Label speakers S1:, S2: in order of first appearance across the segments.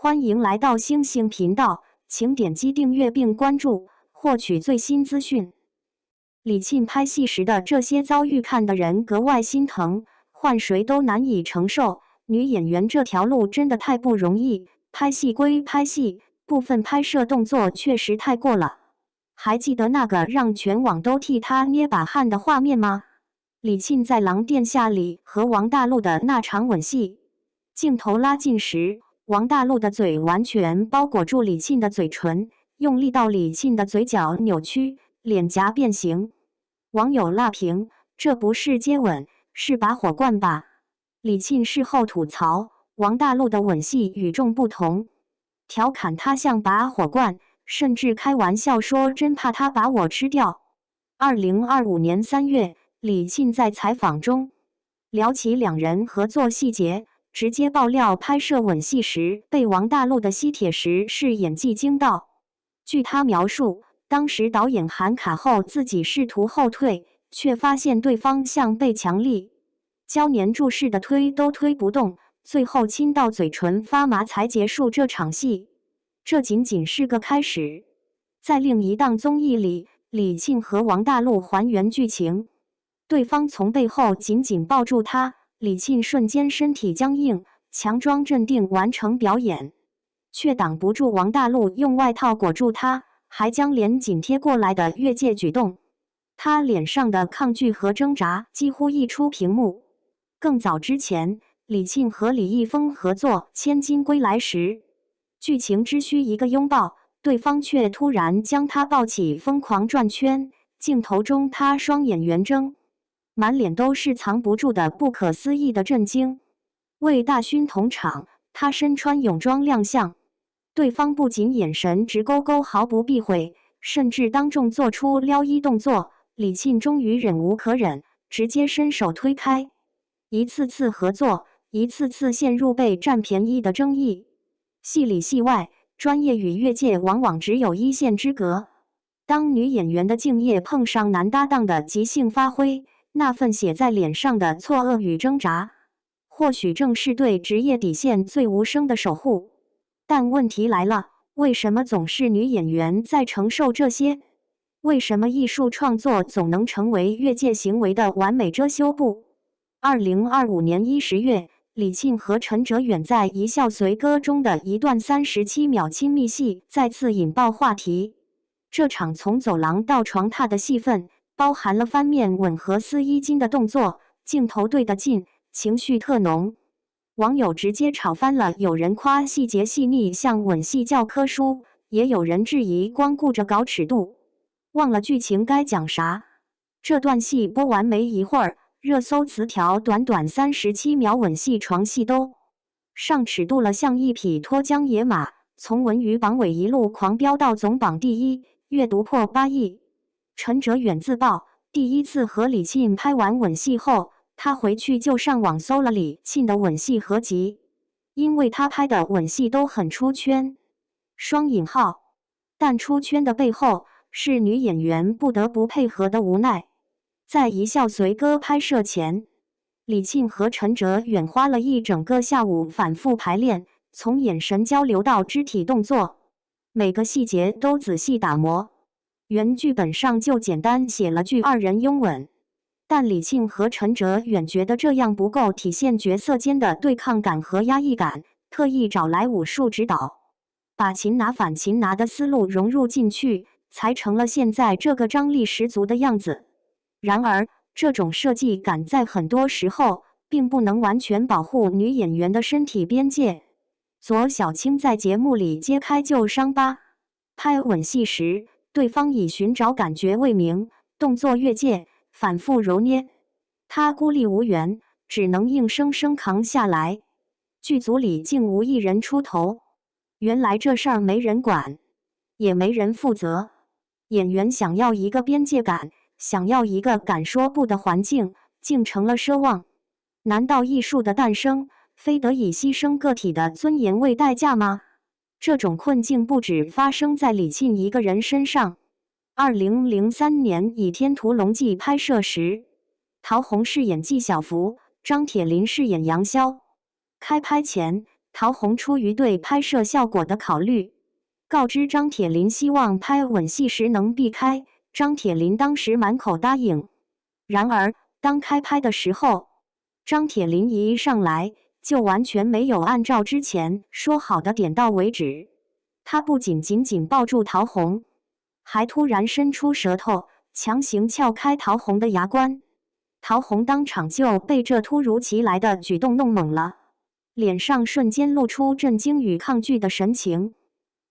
S1: 欢迎来到星星频道，请点击订阅并关注，获取最新资讯。李沁拍戏时的这些遭遇，看的人格外心疼，换谁都难以承受。女演员这条路真的太不容易，拍戏归拍戏，部分拍摄动作确实太过了。还记得那个让全网都替她捏把汗的画面吗？李沁在《狼殿下》里和王大陆的那场吻戏，镜头拉近时，王大陆的嘴完全包裹住李沁的嘴唇，用力到李沁的嘴角扭曲，脸颊变形。网友辣评：这不是接吻，是拔火罐吧？李沁事后吐槽，王大陆的吻戏与众不同，调侃他像拔火罐，甚至开玩笑说真怕他把我吃掉。2025年3月，李沁在采访中聊起两人合作细节，直接爆料拍摄吻戏时被王大陆的吸铁石是演技惊到。据他描述，当时导演喊卡后，自己试图后退，却发现对方像被强力胶粘住似的推都推不动，最后亲到嘴唇发麻才结束这场戏。这仅仅是个开始。在另一档综艺里，李沁和王大陆还原剧情，对方从背后紧紧抱住他，李沁瞬间身体僵硬，强装镇定完成表演，却挡不住王大陆用外套裹住他，还将脸紧贴过来的越界举动。他脸上的抗拒和挣扎几乎溢出屏幕。更早之前，李沁和李易峰合作《千金归来》时，剧情只需一个拥抱，对方却突然将他抱起疯狂转圈，镜头中他双眼圆睁，满脸都是藏不住的不可思议的震惊。为大勋同场，他身穿泳装亮相，对方不仅眼神直勾勾毫不避讳，甚至当众做出撩衣动作。李沁终于忍无可忍，直接伸手推开。一次次合作，一次次陷入被占便宜的争议。戏里戏外，专业与越界往往只有一线之隔。当女演员的敬业碰上男搭档的即兴发挥，那份写在脸上的错愕与挣扎，或许正是对职业底线最无声的守护。但问题来了，为什么总是女演员在承受这些？为什么艺术创作总能成为越界行为的完美遮羞布？2025年10月，李沁和陈哲远在《一笑随歌》中的一段37秒亲密戏再次引爆话题。这场从走廊到床榻的戏份，包含了翻面吻和撕衣襟的动作，镜头对得近，情绪特浓。网友直接吵翻了，有人夸细节细腻像吻戏教科书，也有人质疑光顾着搞尺度，忘了剧情该讲啥。这段戏播完没一会儿，热搜词条短短37秒吻戏床戏都上尺度了，像一匹脱缰野马，从文娱榜尾一路狂飙到总榜第一，阅读破8亿。陈哲远自曝，第一次和李沁拍完吻戏后，他回去就上网搜了李沁的吻戏合集，因为他拍的吻戏都很出圈双引号，但出圈的背后是女演员不得不配合的无奈。在《一笑随歌》拍摄前，李沁和陈哲远花了一整个下午反复排练，从眼神交流到肢体动作，每个细节都仔细打磨。原剧本上就简单写了句二人拥吻，但李沁和陈哲远觉得这样不够体现角色间的对抗感和压抑感，特意找来武术指导，把擒拿反擒拿的思路融入进去，才成了现在这个张力十足的样子。然而，这种设计感在很多时候并不能完全保护女演员的身体边界。左小青在节目里揭开旧伤疤，拍吻戏时，对方以寻找感觉为名，动作越界，反复揉捏，她孤立无援，只能硬生生扛下来。剧组里竟无一人出头，原来这事儿没人管，也没人负责。演员想要一个边界感，想要一个敢说不的环境，竟成了奢望。难道艺术的诞生非得以牺牲个体的尊严为代价吗？这种困境不止发生在李沁一个人身上。2003年《倚天屠龙记》拍摄时，陶虹饰演纪晓芙，张铁林饰演杨逍。开拍前，陶虹出于对拍摄效果的考虑，告知张铁林希望拍吻戏时能避开，张铁林当时满口答应。然而，当开拍的时候，张铁林一上来就完全没有按照之前说好的点到为止。他不仅紧紧抱住陶虹，还突然伸出舌头，强行撬开陶虹的牙关。陶虹当场就被这突如其来的举动弄懵了，脸上瞬间露出震惊与抗拒的神情。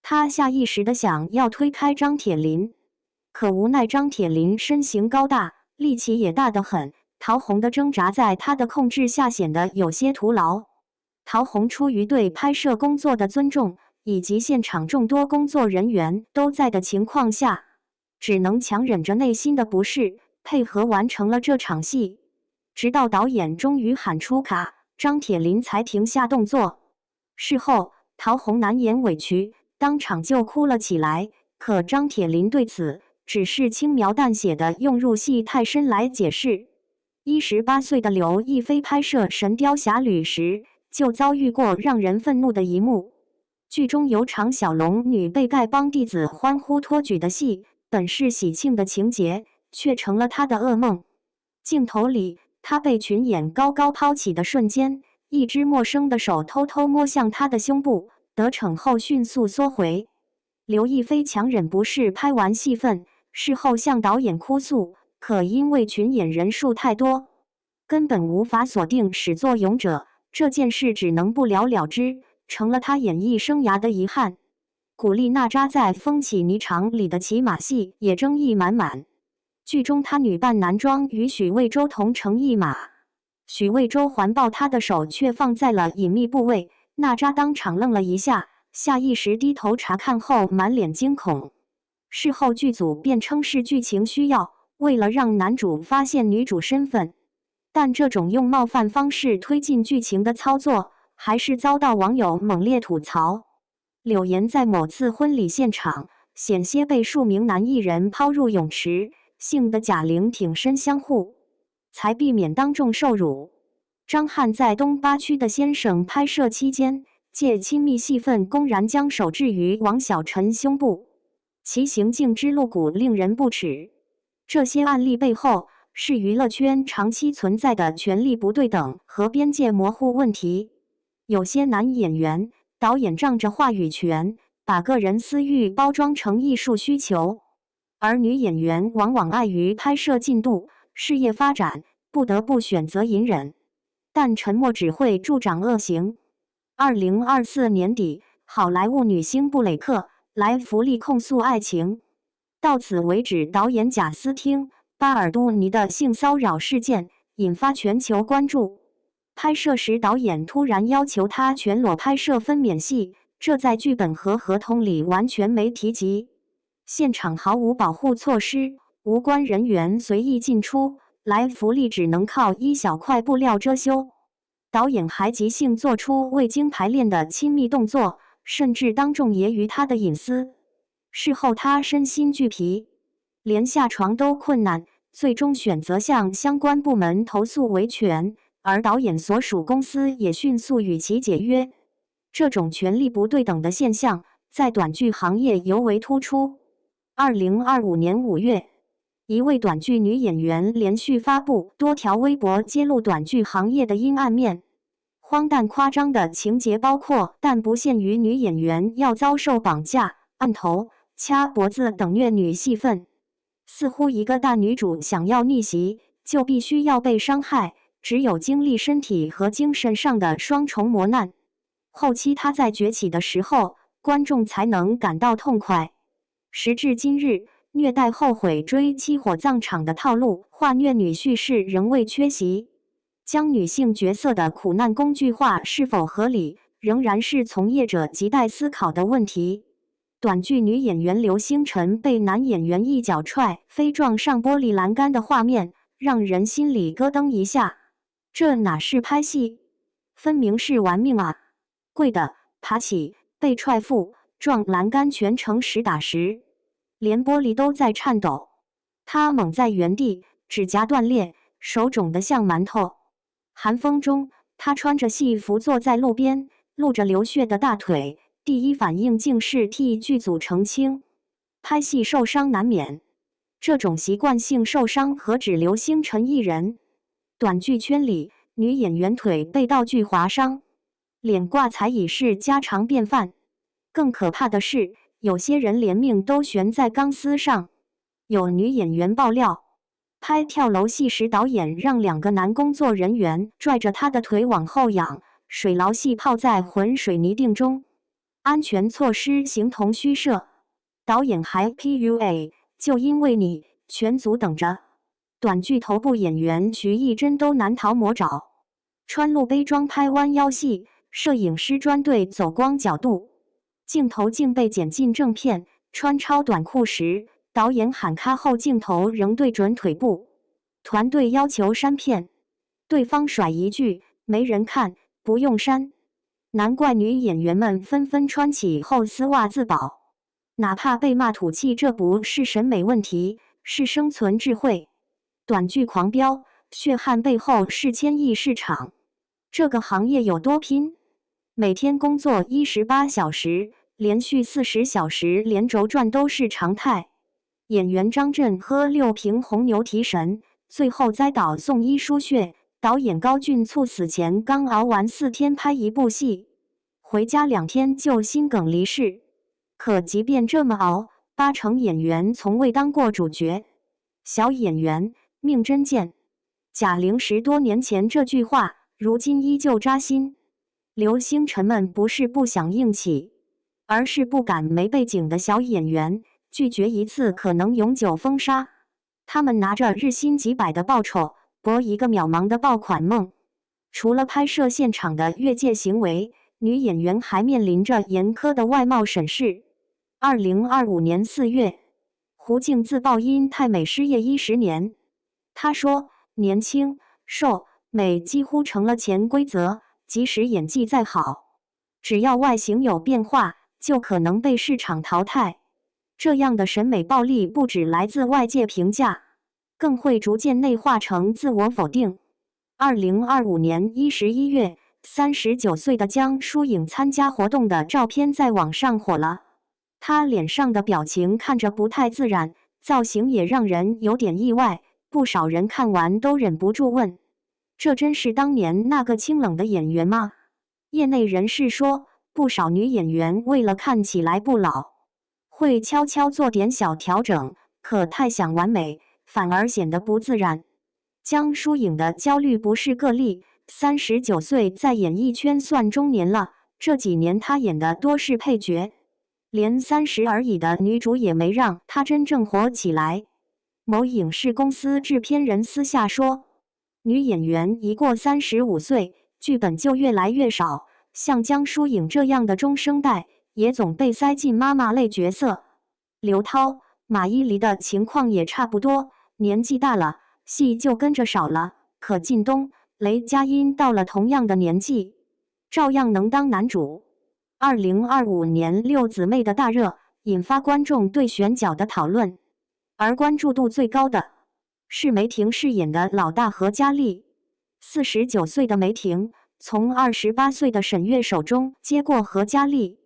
S1: 他下意识地想要推开张铁林，可无奈张铁林身形高大，力气也大得很，陶虹的挣扎在他的控制下显得有些徒劳。陶虹出于对拍摄工作的尊重，以及现场众多工作人员都在的情况下，只能强忍着内心的不适，配合完成了这场戏。直到导演终于喊出卡，张铁林才停下动作。事后，陶虹难掩委屈，当场就哭了起来。可张铁林对此只是轻描淡写的用入戏太深来解释。18岁的刘亦菲拍摄《神雕侠侣》时，就遭遇过让人愤怒的一幕。剧中有场小龙女被丐帮弟子欢呼托举的戏，本是喜庆的情节，却成了她的噩梦。镜头里，她被群演高高抛起的瞬间，一只陌生的手偷偷摸向她的胸部，得逞后迅速缩回。刘亦菲强忍不适拍完戏份，事后向导演哭诉，可因为群演人数太多，根本无法锁定始作俑者，这件事只能不了了之，成了她演艺生涯的遗憾。古力娜扎在《风起霓裳》里的骑马戏也争议满满。剧中她女扮男装与许魏洲同乘一马，许魏洲环抱她的手却放在了隐秘部位，娜扎当场愣了一下，下意识低头查看后满脸惊恐。事后剧组便称是剧情需要，为了让男主发现女主身份。但这种用冒犯方式推进剧情的操作，还是遭到网友猛烈吐槽。柳岩在某次婚礼现场，险些被数名男艺人抛入泳池，幸得贾玲挺身相护，才避免当众受辱。张翰在东八区的先生拍摄期间，借亲密戏份公然将手置于王晓晨胸部，其行径之露骨令人不齿。这些案例背后，是娱乐圈长期存在的权力不对等和边界模糊问题。有些男演员、导演仗着话语权，把个人私欲包装成艺术需求，而女演员往往碍于拍摄进度、事业发展，不得不选择隐忍。但沉默只会助长恶行。2024年底，好莱坞女星布蕾克来福利控诉爱情。到此为止，导演贾斯汀·巴尔多尼的性骚扰事件引发全球关注。拍摄时，导演突然要求他全裸拍摄分娩戏，这在剧本和合同里完全没提及。现场毫无保护措施，无关人员随意进出，来福利只能靠一小块布料遮羞。导演还即兴做出未经排练的亲密动作，甚至当众揶揄他的隐私。事后他身心俱疲，连下床都困难，最终选择向相关部门投诉维权，而导演所属公司也迅速与其解约。这种权力不对等的现象，在短剧行业尤为突出。2025年5月，一位短剧女演员连续发布多条微博，揭露短剧行业的阴暗面。荒诞夸张的情节包括但不限于女演员要遭受绑架、按头、掐脖子等虐女戏份，似乎一个大女主想要逆袭，就必须要被伤害，只有经历身体和精神上的双重磨难，后期她在崛起的时候，观众才能感到痛快。时至今日，虐待后悔追妻火葬场的套路化虐女叙事仍未缺席。将女性角色的苦难工具化是否合理，仍然是从业者亟待思考的问题。短剧女演员刘星辰被男演员一脚踹飞撞上玻璃栏杆的画面，让人心里咯噔一下。这哪是拍戏，分明是玩命啊！跪的、爬起、被踹负、撞栏杆，全程实打实，连玻璃都在颤抖。她猛在原地，指甲断裂，手肿得像馒头。寒风中，她穿着戏服坐在路边，露着流血的大腿，第一反应竟是替剧组澄清。拍戏受伤难免，这种习惯性受伤何止刘星辰一人？短剧圈里，女演员腿被道具划伤，脸挂彩椅是家常便饭。更可怕的是，有些人连命都悬在钢丝上。有女演员爆料，拍跳楼戏时，导演让2个男工作人员拽着她的腿往后仰，水牢戏泡在浑水泥锭中，安全措施形同虚设。导演还 PUA， 就因为你，全组等着。短剧头部演员徐艺珍都难逃魔爪，穿露背装拍弯腰戏，摄影师专对走光角度，镜头竟被剪进正片。穿超短裤时，导演喊咔后，镜头仍对准腿部，团队要求删片，对方甩一句没人看，不用删。难怪女演员们纷纷穿起厚丝袜自保，哪怕被骂土气，这不是审美问题，是生存智慧。短剧狂飙，血汗背后是千亿市场。这个行业有多拼？每天工作18小时，连续40小时连轴转都是常态。演员张震喝6瓶红牛提神，最后栽倒送医输血。导演高俊猝死前刚熬完4天拍一部戏，回家2天就心梗离世。可即便这么熬，8成演员从未当过主角。小演员命真贱，贾玲10多年前这句话，如今依旧扎心。刘星辰们不是不想硬起，而是不敢没背景的小演员，拒绝一次可能永久封杀。他们拿着日薪几百的报酬，搏一个渺茫的爆款梦。除了拍摄现场的越界行为，女演员还面临着严苛的外貌审视。2025年4月，胡静自曝因太美失业10年。她说：“年轻、瘦、美几乎成了潜规则，即使演技再好，只要外形有变化，就可能被市场淘汰。”这样的审美暴力不只来自外界评价，更会逐渐内化成自我否定。2025年11月，39岁的江疏影参加活动的照片在网上火了。她脸上的表情看着不太自然，造型也让人有点意外。不少人看完都忍不住问：这真是当年那个清冷的演员吗？业内人士说，不少女演员为了看起来不老，会悄悄做点小调整，可太想完美，反而显得不自然。江疏影的焦虑不是个例，39岁在演艺圈算中年了，这几年她演的多是配角，连30而已的女主也没让她真正火起来。某影视公司制片人私下说，女演员一过35岁，剧本就越来越少，像江疏影这样的中生代也总被塞进妈妈类角色。刘涛、马伊琍的情况也差不多，年纪大了，戏就跟着少了。可靳东、雷佳音到了同样的年纪，照样能当男主。2025年6姊妹的大热，引发观众对选角的讨论，而关注度最高的是梅婷饰演的老大何嘉丽。49岁的梅婷从28岁的沈月手中接过何嘉丽，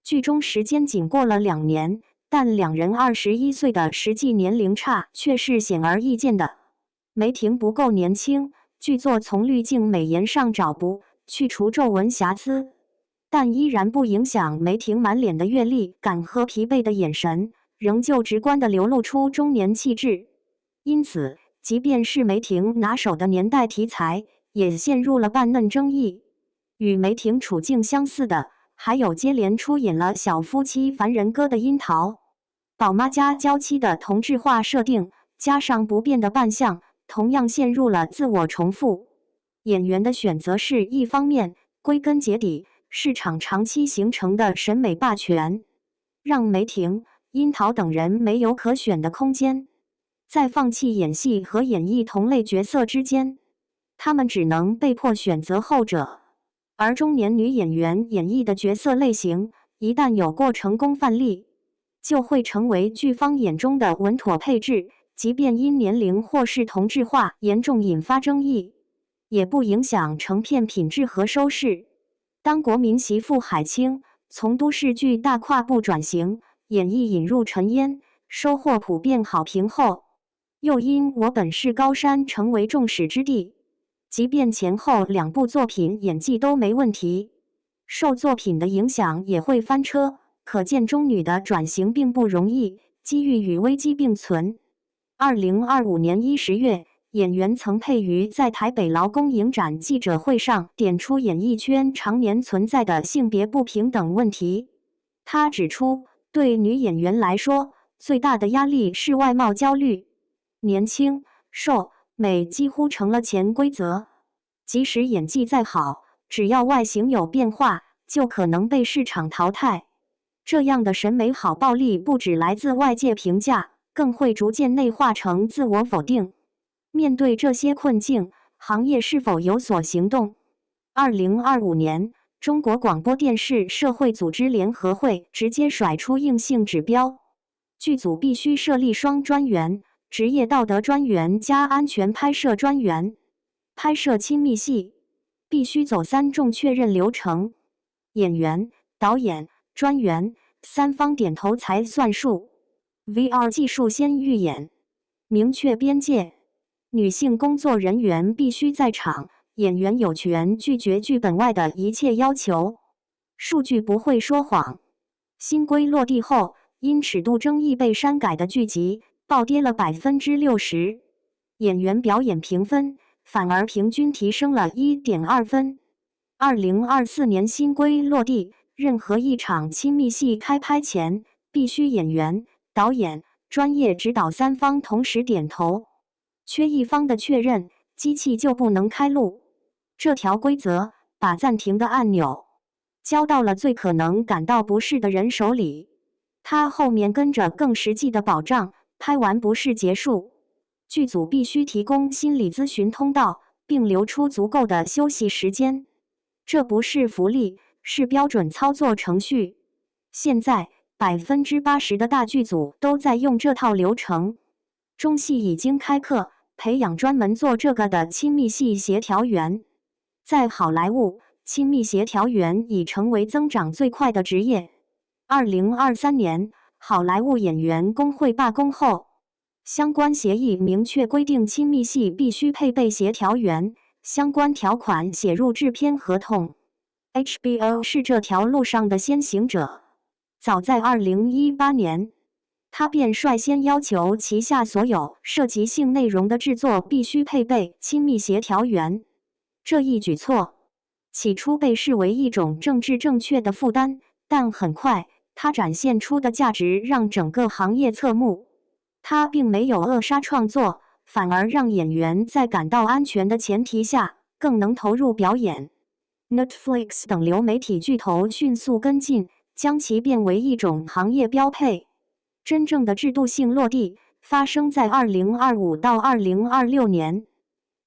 S1: 剧中时间仅过了2年，但两人21岁的实际年龄差却是显而易见的。梅婷不够年轻，剧作从滤镜美颜上找补，去除皱纹瑕疵，但依然不影响梅婷满脸的阅历感和疲惫的眼神，仍旧直观地流露出中年气质。因此，即便是梅婷拿手的年代题材，也陷入了半嫩争议。与梅婷处境相似的，还有接连出演了小夫妻凡人歌的樱桃。宝妈家娇妻的同质化设定，加上不变的扮相，同样陷入了自我重复。演员的选择是一方面，归根结底，市场长期形成的审美霸权，让梅婷、樱桃等人没有可选的空间。在放弃演戏和演绎同类角色之间，他们只能被迫选择后者。而中年女演员演绎的角色类型，一旦有过成功范例，就会成为剧方眼中的稳妥配置，即便因年龄或是同质化严重引发争议，也不影响成片品质和收视。当国民媳妇海清从都市剧大跨步转型，演艺引入尘烟，收获普遍好评后，又因我本是高山成为众矢之的。即便前后2部作品演技都没问题，受作品的影响也会翻车，可见中女的转型并不容易，机遇与危机并存。2025年10月，演员曾佩瑜在台北劳工影展记者会上点出演艺圈常年存在的性别不平等问题。他指出，对女演员来说，最大的压力是外貌焦虑，年轻、瘦、美几乎成了潜规则。即使演技再好，只要外形有变化，就可能被市场淘汰。这样的审美好暴力不只来自外界评价，更会逐渐内化成自我否定。面对这些困境，行业是否有所行动？2025年，中国广播电视社会组织联合会直接甩出硬性指标，剧组必须设立双专员，职业道德专员加安全拍摄专员。拍摄亲密戏必须走3重确认流程，演员、导演、专员3方点头才算数。VR 技术先预演，明确边界。女性工作人员必须在场，演员有权拒绝剧本外的一切要求。数据不会说谎。新规落地后，因尺度争议被删改的剧集暴跌了60%，演员表演评分反而平均提升了1.2分。2024年新规落地，任何一场亲密戏开拍前，必须演员、导演、专业指导3方同时点头，缺一方的确认，机器就不能开录。这条规则把暂停的按钮交到了最可能感到不适的人手里，他后面跟着更实际的保障，拍完不是结束。剧组必须提供心理咨询通道，并留出足够的休息时间。这不是福利，是标准操作程序。现在80%的大剧组都在用这套流程。中戏已经开课，培养专门做这个的亲密戏协调员。在好莱坞，亲密协调员已成为增长最快的职业。2023年，好莱坞演员工会罢工后，相关协议明确规定亲密戏必须配备协调员，相关条款写入制片合同。HBO 是这条路上的先行者。早在2018年，他便率先要求旗下所有涉及性内容的制作必须配备亲密协调员。这一举措起初被视为一种政治正确的负担，但很快，它展现出的价值让整个行业侧目。它并没有扼杀创作，反而让演员在感到安全的前提下，更能投入表演。Netflix 等流媒体巨头迅速跟进，将其变为一种行业标配。真正的制度性落地发生在2025到2026年。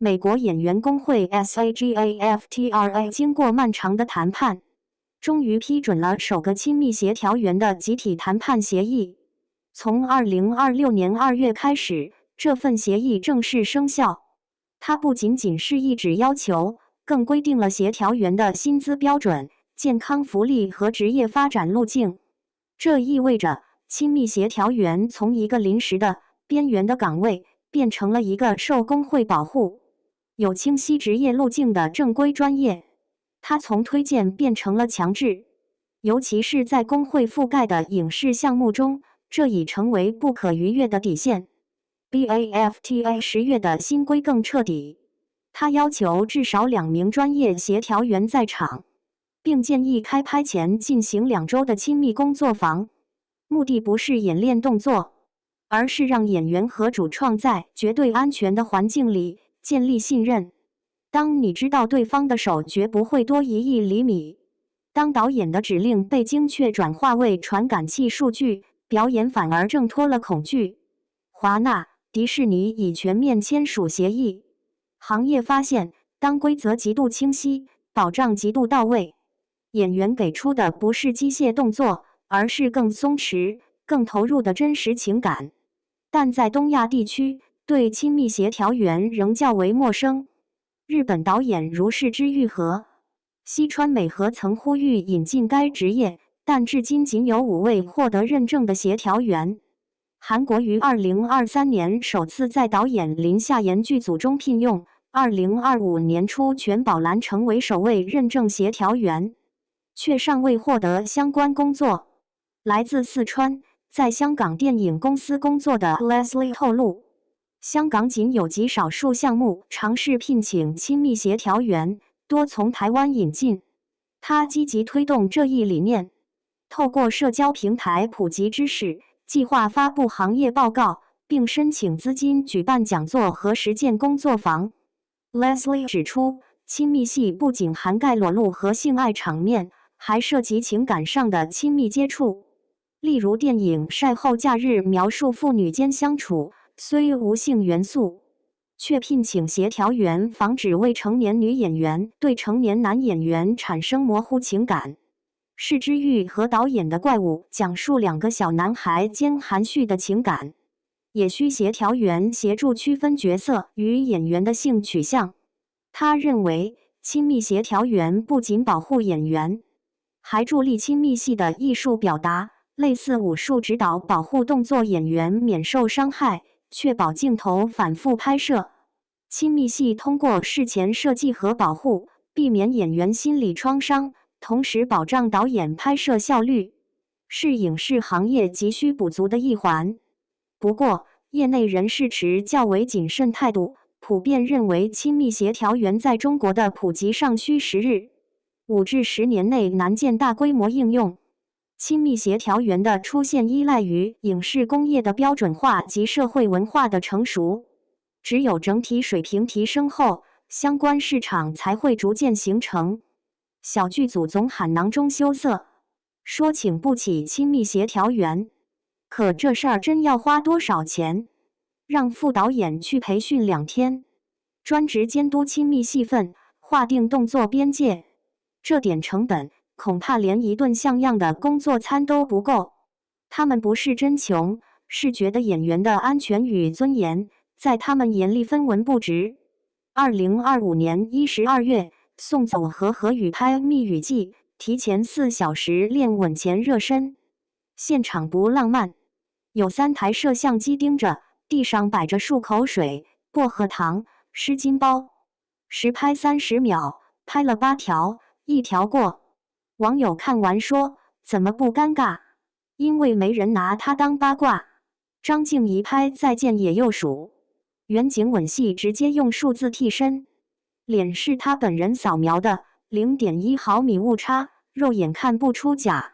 S1: 美国演员工会 SAG-AFTRA 经过漫长的谈判，终于批准了首个亲密协调员的集体谈判协议。从2026年2月开始，这份协议正式生效。它不仅仅是一纸要求，更规定了协调员的薪资标准、健康福利和职业发展路径。这意味着，亲密协调员从一个临时的、边缘的岗位，变成了一个受工会保护、有清晰职业路径的正规专业。它从推荐变成了强制，尤其是在工会覆盖的影视项目中，这已成为不可逾越的底线。BAFTA 10月的新规更彻底，它要求至少2名专业协调员在场，并建议开拍前进行2周的亲密工作坊。目的不是演练动作，而是让演员和主创在绝对安全的环境里建立信任。当你知道对方的手绝不会多移1厘米，当导演的指令被精确转化为传感器数据，表演反而挣脱了恐惧。华纳、迪士尼已全面签署协议。行业发现，当规则极度清晰，保障极度到位，演员给出的不是机械动作，而是更松弛、更投入的真实情感。但在东亚地区，对亲密协调员仍较为陌生。日本导演如是之愈合，西川美和曾呼吁引进该职业，但至今仅有5位获得认证的协调员。韩国于2023年首次在导演林夏妍剧组中聘用，2025年初全宝兰成为首位认证协调员，却尚未获得相关工作。来自四川，在香港电影公司工作的 Leslie 透露，香港仅有极少数项目尝试聘请亲密协调员，多从台湾引进。他积极推动这一理念，透过社交平台普及知识，计划发布行业报告，并申请资金举办讲座和实践工作坊。Leslie 指出，亲密戏不仅涵盖裸露和性爱场面，还涉及情感上的亲密接触。例如电影《晒后假日》描述父女间相处，虽无性元素，却聘请协调员防止未成年女演员对成年男演员产生模糊情感。是之玉和导演的怪物讲述2个小男孩间含蓄的情感，也需协调员协助区分角色与演员的性取向。他认为，亲密协调员不仅保护演员，还助力亲密戏的艺术表达，类似武术指导保护动作演员免受伤害，确保镜头反复拍摄。亲密戏通过事前设计和保护，避免演员心理创伤，同时保障导演拍摄效率，是影视行业急需补足的一环。不过，业内人士持较为谨慎态度，普遍认为亲密协调员在中国的普及尚需时日，5至10年内难见大规模应用。亲密协调员的出现依赖于影视工业的标准化及社会文化的成熟，只有整体水平提升后，相关市场才会逐渐形成。小剧组总喊囊中羞涩，说请不起亲密协调员，可这事儿真要花多少钱？让副导演去培训2天，专职监督亲密戏份，划定动作边界，这点成本恐怕连一顿像样的工作餐都不够。他们不是真穷，是觉得演员的安全与尊严在他们眼里分文不值。2025年12月，宋祖和何宇拍《蜜语记》，提前4小时练吻前热身，现场不浪漫，有3台摄像机盯着，地上摆着漱口水、薄荷糖、湿巾包，实拍30秒，拍了8条，1条过。网友看完说：“怎么不尴尬？因为没人拿它当八卦。”张静怡拍《再见野鼬鼠》，远景吻戏直接用数字替身，脸是他本人扫描的，0.1毫米误差，肉眼看不出假。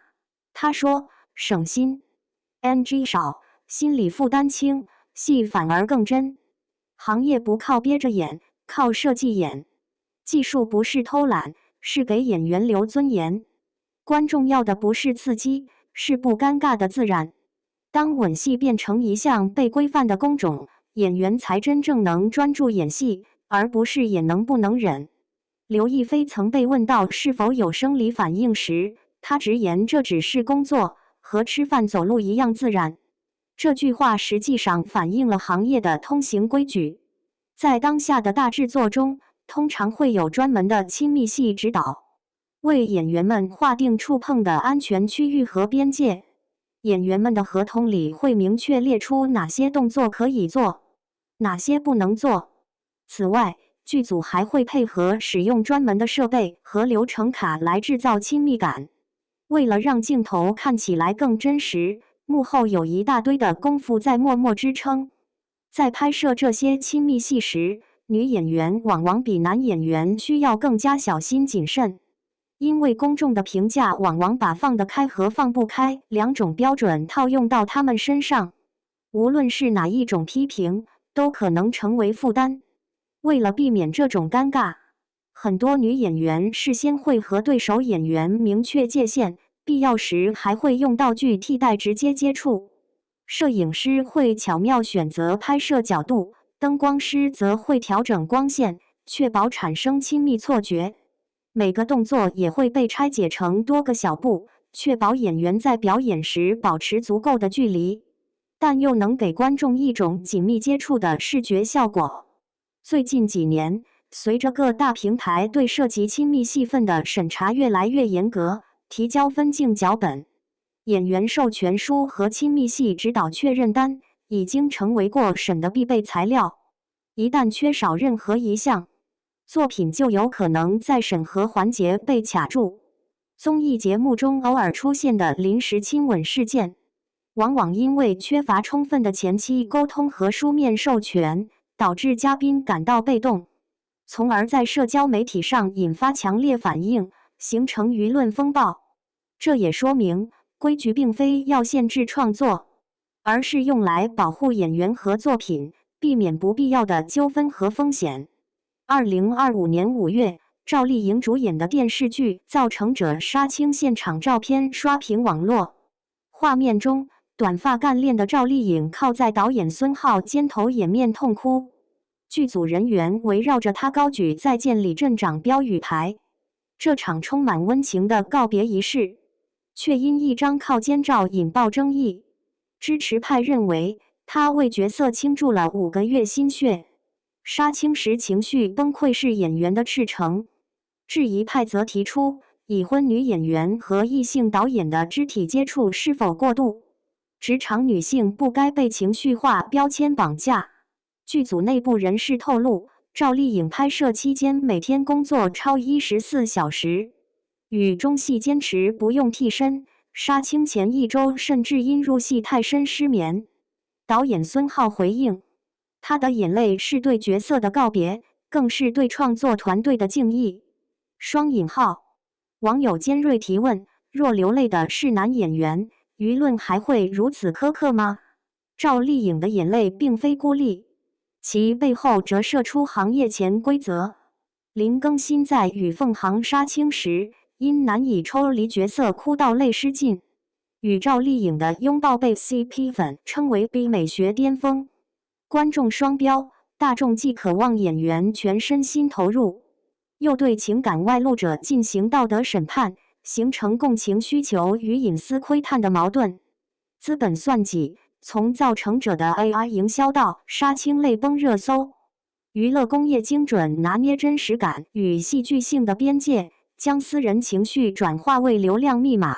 S1: 他说：“省心 ，NG 少，心理负担轻，戏反而更真。行业不靠憋着演，靠设计演。技术不是偷懒，是给演员留尊严。观众要的不是刺激，是不尴尬的自然。当吻戏变成一项被规范的工种，演员才真正能专注演戏，而不是演能不能忍。”刘亦菲曾被问到是否有生理反应时，她直言这只是工作，和吃饭走路一样自然。这句话实际上反映了行业的通行规矩。在当下的大制作中，通常会有专门的亲密戏指导，为演员们划定触碰的安全区域和边界。演员们的合同里会明确列出哪些动作可以做，哪些不能做。此外，剧组还会配合使用专门的设备和流程卡来制造亲密感。为了让镜头看起来更真实，幕后有一大堆的功夫在默默支撑。在拍摄这些亲密戏时，女演员往往比男演员需要更加小心谨慎，因为公众的评价往往把放得开和放不开2种标准套用到他们身上，无论是哪一种批评，都可能成为负担。为了避免这种尴尬，很多女演员事先会和对手演员明确界限，必要时还会用道具替代直接接触。摄影师会巧妙选择拍摄角度，灯光师则会调整光线，确保产生亲密错觉。每个动作也会被拆解成多个小步，确保演员在表演时保持足够的距离，但又能给观众一种紧密接触的视觉效果。最近几年，随着各大平台对涉及亲密戏份的审查越来越严格，提交分镜脚本、演员授权书和亲密戏指导确认单已经成为过审的必备材料。一旦缺少任何一项，作品就有可能在审核环节被卡住。综艺节目中偶尔出现的临时亲吻事件，往往因为缺乏充分的前期沟通和书面授权，导致嘉宾感到被动，从而在社交媒体上引发强烈反应，形成舆论风暴。这也说明，规矩并非要限制创作，而是用来保护演员和作品，避免不必要的纠纷和风险。2025年5月，赵丽颖主演的电视剧《造成者》杀青现场照片刷屏网络。画面中，短发干练的赵丽颖靠在导演孙浩肩头掩面痛哭，剧组人员围绕着她高举再见李镇长标语牌。这场充满温情的告别仪式，却因一张靠肩照引爆争议。支持派认为，她为角色倾注了5个月心血。杀青时情绪崩溃是演员的赤诚。质疑派则提出，已婚女演员和异性导演的肢体接触是否过度？职场女性不该被情绪化标签绑架。剧组内部人士透露，赵丽颖拍摄期间每天工作超14小时，与中戏坚持不用替身，杀青前1周甚至因入戏太深失眠。导演孙浩回应，他的眼泪是对角色的告别，更是对创作团队的敬意。双引号。网友尖锐提问：若流泪的是男演员，舆论还会如此苛刻吗？赵丽颖的眼泪并非孤立，其背后折射出行业潜规则。林更新在与凤航杀青时，因难以抽离角色哭到泪失禁，与赵丽颖的拥抱被 CP 粉称为比美学巅峰。观众双标，大众既渴望演员全身心投入，又对情感外露者进行道德审判，形成共情需求与隐私窥探的矛盾。资本算计，从造成者的 AI 营销到杀青泪崩热搜，娱乐工业精准拿捏真实感与戏剧性的边界，将私人情绪转化为流量密码。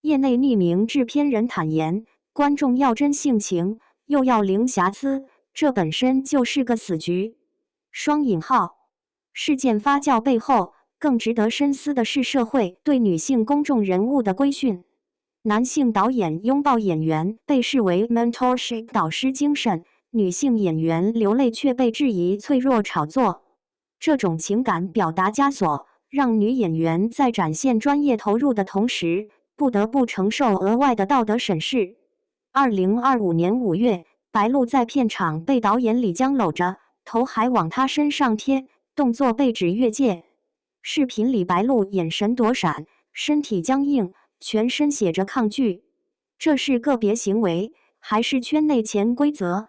S1: 业内匿名制片人坦言，观众要真性情，又要零瑕疵，这本身就是个死局。双引号。事件发酵背后，更值得深思的是社会对女性公众人物的规训。男性导演拥抱演员被视为 mentorship 导师精神，女性演员流泪却被质疑脆弱炒作。这种情感表达枷锁，让女演员在展现专业投入的同时，不得不承受额外的道德审视。2025年5月，白鹿在片场被导演李江搂着，头还往她身上贴，动作被指越界。视频里白鹿眼神躲闪，身体僵硬，全身写着抗拒。这是个别行为，还是圈内潜规则？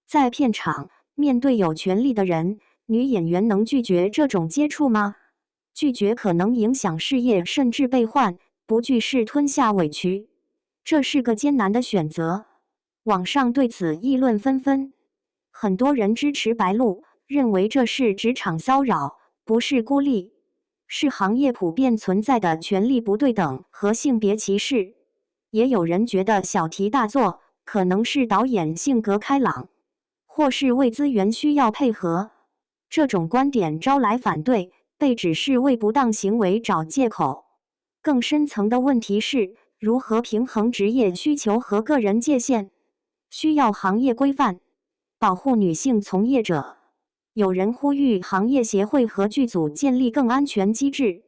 S1: 在片场，面对有权力的人，女演员能拒绝这种接触吗？拒绝可能影响事业，甚至被换；不拒是吞下委屈。这是个艰难的选择。网上对此议论纷纷，很多人支持白鹿，认为这是职场骚扰，不是孤立，是行业普遍存在的权力不对等和性别歧视。也有人觉得小题大做，可能是导演性格开朗，或是为资源需要配合。这种观点招来反对，被指是为不当行为找借口。更深层的问题是，如何平衡职业需求和个人界限？需要行业规范，保护女性从业者。有人呼吁行业协会和剧组建立更安全机制，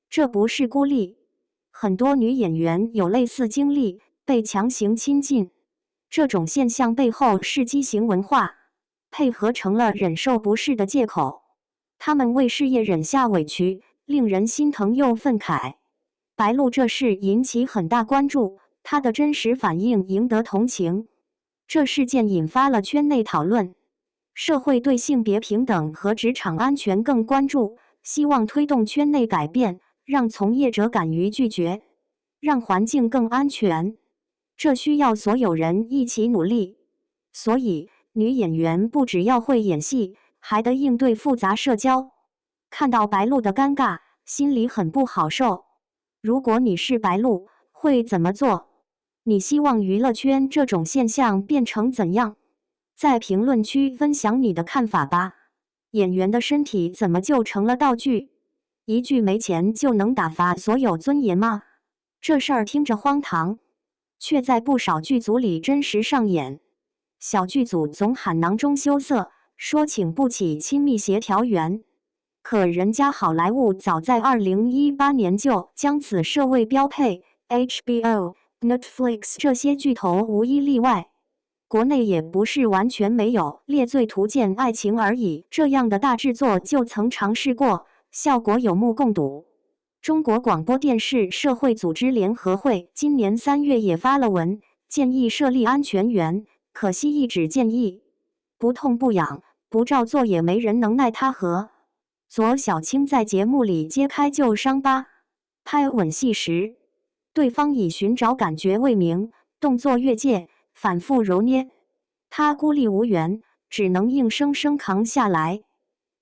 S1: 这不是孤立。很多女演员有类似经历，被强行亲近。这种现象背后是畸形文化，配合成了忍受不适的借口。她们为事业忍下委屈，令人心疼又愤慨。白鹿这事引起很大关注，她的真实反应赢得同情。这事件引发了圈内讨论，社会对性别平等和职场安全更关注，希望推动圈内改变，让从业者敢于拒绝，让环境更安全。这需要所有人一起努力。所以，女演员不只要会演戏，还得应对复杂社交。看到白鹿的尴尬，心里很不好受。如果你是白鹿，会怎么做？你希望娱乐圈这种现象变成怎样？在评论区分享你的看法吧。演员的身体怎么就成了道具？一句没钱就能打发所有尊严吗？这事儿听着荒唐，却在不少剧组里真实上演。小剧组总喊囊中羞涩，说请不起亲密协调员，可人家好莱坞早在2018年就将此设为标配 ，HBO、Netflix 这些巨头无一例外。国内也不是完全没有，《猎罪图鉴：爱情而已》这样的大制作就曾尝试过，效果有目共睹。中国广播电视社会组织联合会今年3月也发了文，建议设立安全员，可惜一纸建议，不痛不痒，不照做也没人能奈他何。左小青在节目里揭开旧伤疤，拍吻戏时，对方以寻找感觉为名，动作越界，反复揉捏，他孤立无援，只能硬生生扛下来。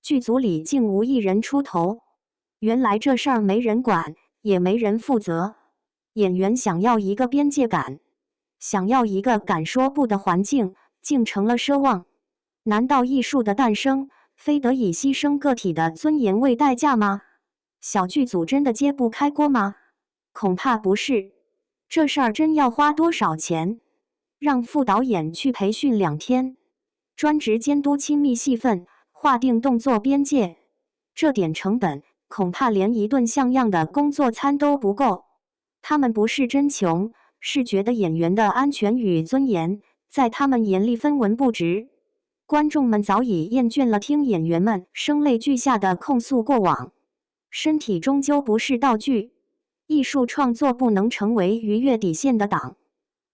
S1: 剧组里竟无一人出头，原来这事儿没人管，也没人负责。演员想要一个边界感，想要一个敢说不的环境，竟成了奢望。难道艺术的诞生，非得以牺牲个体的尊严为代价吗？小剧组真的揭不开锅吗？恐怕不是。这事儿真要花多少钱？让副导演去培训2天，专职监督亲密戏份，划定动作边界，这点成本恐怕连一顿像样的工作餐都不够。他们不是真穷，是觉得演员的安全与尊严在他们眼里分文不值。观众们早已厌倦了听演员们声泪俱下的控诉过往。身体终究不是道具，艺术创作不能成为逾越底线的党。